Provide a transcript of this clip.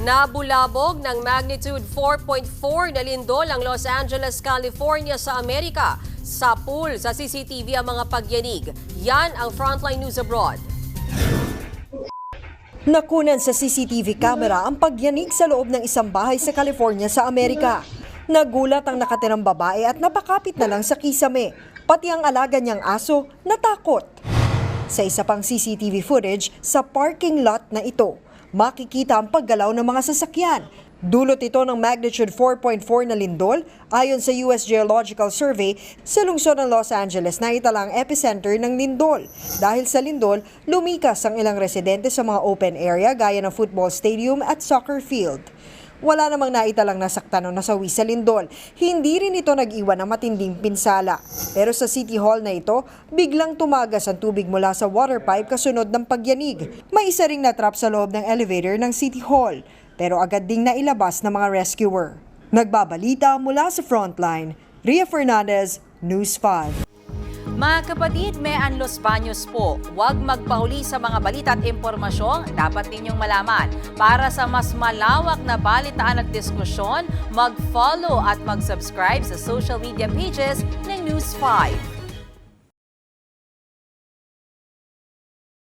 Nabulabog ng magnitude 4.4 na lindol ang Los Angeles, California sa Amerika. Sa pool sa CCTV ang mga pagyanig. Yan ang Frontline News Abroad. Nakunan sa CCTV camera ang pagyanig sa loob ng isang bahay sa California sa Amerika. Nagulat ang nakatirang babae at napakapit na lang sa kisame. Pati ang alaga niyang aso natakot. Sa isa pang CCTV footage sa parking lot na ito, makikita ang paggalaw ng mga sasakyan. Dulot ito ng magnitude 4.4 na lindol ayon sa US Geological Survey sa lungsod ng Los Angeles na italang epicenter ng lindol. Dahil sa lindol, lumikas ang ilang residente sa mga open area gaya ng football stadium at soccer field. Wala namang naitalang nasaktan o nasawi sa lindol. Hindi rin ito nag-iwan ng matinding pinsala. Pero sa City Hall na ito, biglang tumagas ang tubig mula sa water pipe kasunod ng pagyanig. May isa ring natrap sa loob ng elevator ng City Hall, pero agad ding nailabas ng mga rescuer. Nagbabalita mula sa Frontline, Ria Fernandez, News 5. Mga kapatid, may Los Baños po. Huwag magpahuli sa mga balita at impormasyong dapat ninyong malaman. Para sa mas malawak na balitaan at diskusyon, mag-follow at mag-subscribe sa social media pages ng News 5.